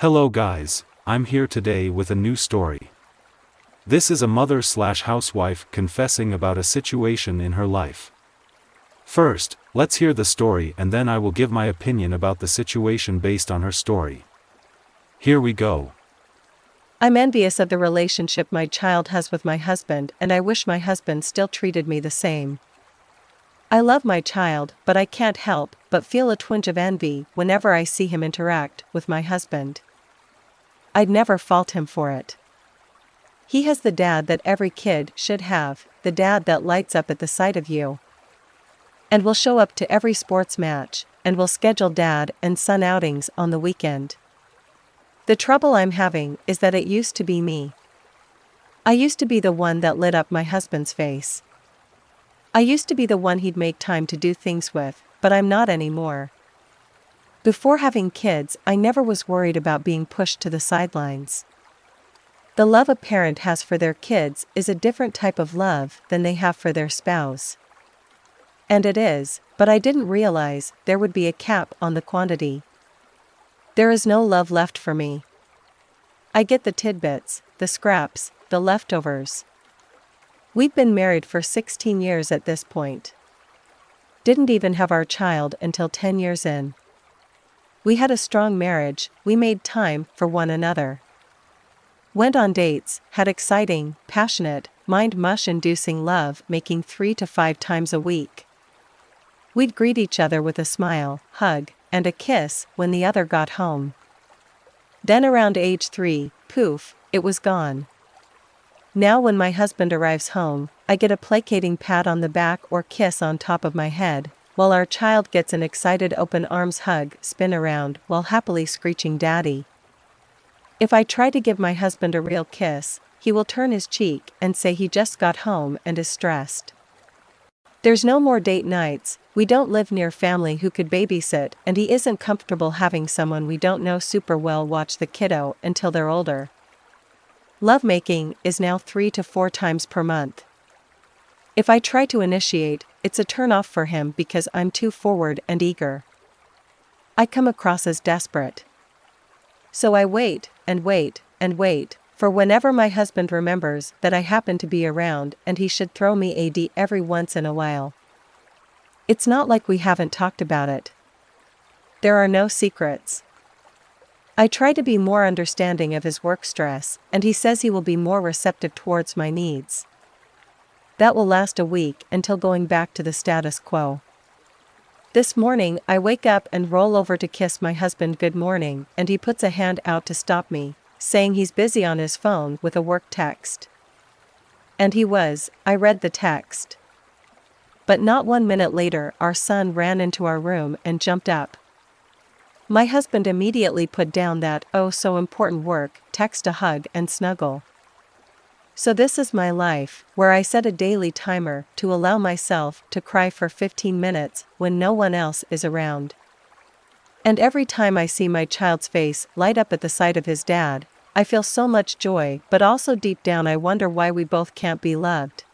Hello guys, I'm here today with a new story. This is a mother/housewife confessing about a situation in her life. First, let's hear the story and then I will give my opinion about the situation based on her story. Here we go. I'm envious of the relationship my child has with my husband, and I wish my husband still treated me the same. I love my child, but I can't help but feel a twinge of envy whenever I see him interact with my husband. I'd never fault him for it. He has the dad that every kid should have, the dad that lights up at the sight of you, and will show up to every sports match, and will schedule dad and son outings on the weekend. The trouble I'm having is that it used to be me. I used to be the one that lit up my husband's face. I used to be the one he'd make time to do things with, but I'm not anymore. Before having kids, I never was worried about being pushed to the sidelines. The love a parent has for their kids is a different type of love than they have for their spouse. And it is, but I didn't realize there would be a cap on the quantity. There is no love left for me. I get the tidbits, the scraps, the leftovers. We've been married for 16 years at this point. Didn't even have our child until 10 years in. We had a strong marriage, we made time for one another. Went on dates, had exciting, passionate, mind-mush-inducing love making 3 to 5 times a week. We'd greet each other with a smile, hug, and a kiss when the other got home. Then around age 3, poof, it was gone. Now when my husband arrives home, I get a placating pat on the back or kiss on top of my head, while our child gets an excited open arms hug spin around while happily screeching daddy. If I try to give my husband a real kiss, he will turn his cheek and say he just got home and is stressed. There's no more date nights, we don't live near family who could babysit, and he isn't comfortable having someone we don't know super well watch the kiddo until they're older. Lovemaking is now 3 to 4 times per month. If I try to initiate, it's a turn-off for him because I'm too forward and eager. I come across as desperate. So I wait, and wait, and wait, for whenever my husband remembers that I happen to be around and he should throw me a D every once in a while. It's not like we haven't talked about it. There are no secrets. I try to be more understanding of his work stress, and he says he will be more receptive towards my needs. That will last a week until going back to the status quo. This morning I wake up and roll over to kiss my husband good morning, and he puts a hand out to stop me, saying he's busy on his phone with a work text. And he was. I read the text. But not 1 minute later our son ran into our room and jumped up. My husband immediately put down that oh so important work, text a hug and snuggle. So this is my life, where I set a daily timer to allow myself to cry for 15 minutes when no one else is around. And every time I see my child's face light up at the sight of his dad, I feel so much joy, but also deep down I wonder why we both can't be loved.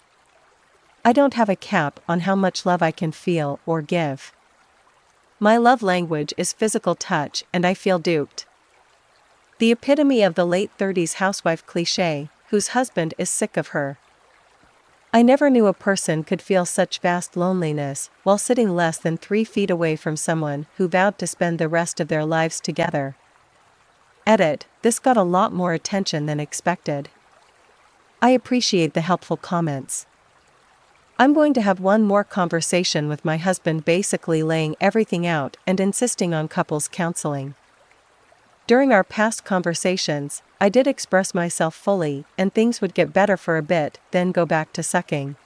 I don't have a cap on how much love I can feel or give. My love language is physical touch, and I feel duped. The epitome of the late 30s housewife cliché, whose husband is sick of her. I never knew a person could feel such vast loneliness while sitting less than 3 feet away from someone who vowed to spend the rest of their lives together. Edit, this got a lot more attention than expected. I appreciate the helpful comments. I'm going to have one more conversation with my husband, basically laying everything out and insisting on couples counseling. During our past conversations, I did express myself fully, and things would get better for a bit, then go back to sucking.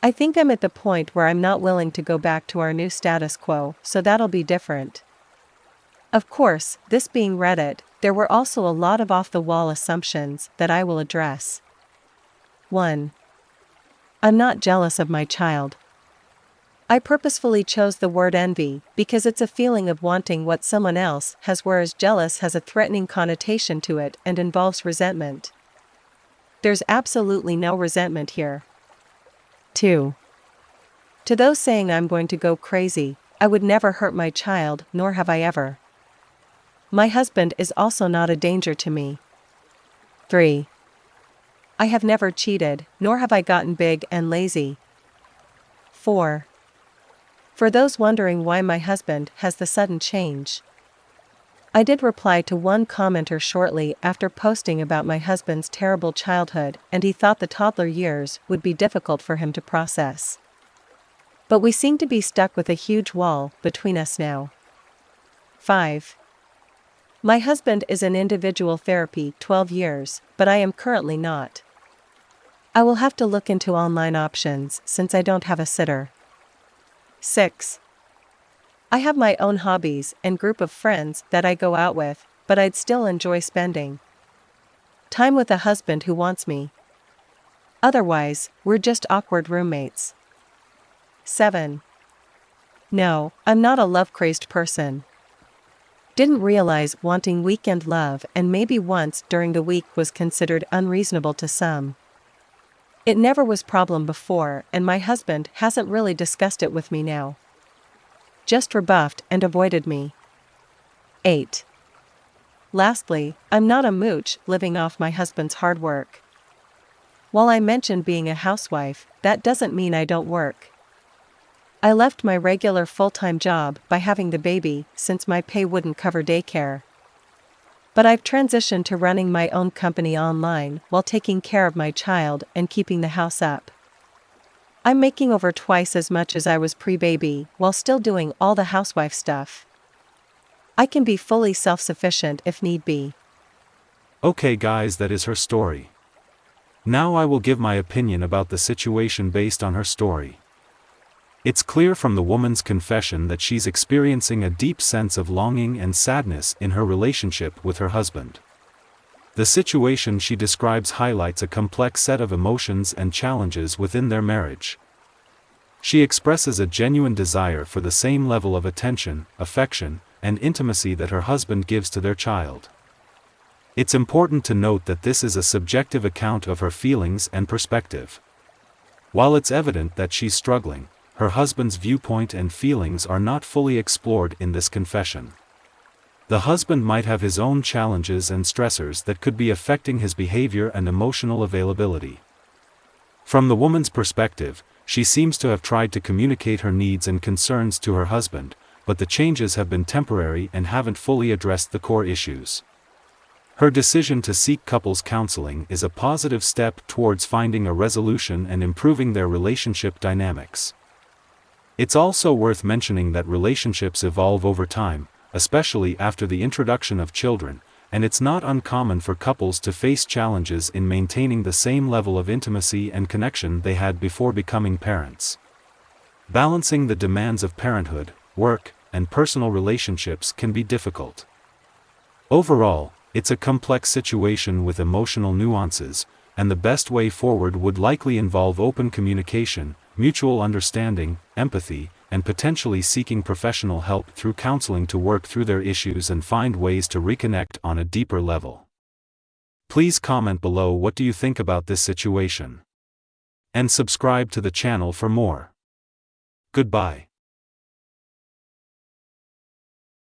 I think I'm at the point where I'm not willing to go back to our new status quo, so that'll be different. Of course, this being Reddit, there were also a lot of off-the-wall assumptions that I will address. 1. I'm not jealous of my child. I purposefully chose the word envy because it's a feeling of wanting what someone else has, whereas jealous has a threatening connotation to it and involves resentment. There's absolutely no resentment here. 2. To those saying I'm going to go crazy, I would never hurt my child, nor have I ever. My husband is also not a danger to me. 3. I have never cheated, nor have I gotten big and lazy. 4. For those wondering why my husband has the sudden change. I did reply to one commenter shortly after posting about my husband's terrible childhood, and he thought the toddler years would be difficult for him to process. But we seem to be stuck with a huge wall between us now. 5. My husband is in individual therapy 12 years, but I am currently not. I will have to look into online options since I don't have a sitter. 6. I have my own hobbies and group of friends that I go out with, but I'd still enjoy spending time with a husband who wants me. Otherwise, we're just awkward roommates. 7. No, I'm not a love-crazed person. Didn't realize wanting weekend love and maybe once during the week was considered unreasonable to some. It never was problem before, and my husband hasn't really discussed it with me now. Just rebuffed and avoided me. 8. Lastly, I'm not a mooch living off my husband's hard work. While I mentioned being a housewife, that doesn't mean I don't work. I left my regular full-time job by having the baby since my pay wouldn't cover daycare. But I've transitioned to running my own company online while taking care of my child and keeping the house up. I'm making over twice as much as I was pre-baby while still doing all the housewife stuff. I can be fully self-sufficient if need be. Okay guys, that is her story. Now I will give my opinion about the situation based on her story. It's clear from the woman's confession that she's experiencing a deep sense of longing and sadness in her relationship with her husband. The situation she describes highlights a complex set of emotions and challenges within their marriage. She expresses a genuine desire for the same level of attention, affection, and intimacy that her husband gives to their child. It's important to note that this is a subjective account of her feelings and perspective. While it's evident that she's struggling, her husband's viewpoint and feelings are not fully explored in this confession. The husband might have his own challenges and stressors that could be affecting his behavior and emotional availability. From the woman's perspective, she seems to have tried to communicate her needs and concerns to her husband, but the changes have been temporary and haven't fully addressed the core issues. Her decision to seek couples counseling is a positive step towards finding a resolution and improving their relationship dynamics. It's also worth mentioning that relationships evolve over time, especially after the introduction of children, and it's not uncommon for couples to face challenges in maintaining the same level of intimacy and connection they had before becoming parents. Balancing the demands of parenthood, work, and personal relationships can be difficult. Overall, it's a complex situation with emotional nuances, and the best way forward would likely involve open communication, mutual understanding, empathy, and potentially seeking professional help through counseling to work through their issues and find ways to reconnect on a deeper level. Please comment below what do you think about this situation. And subscribe to the channel for more. Goodbye.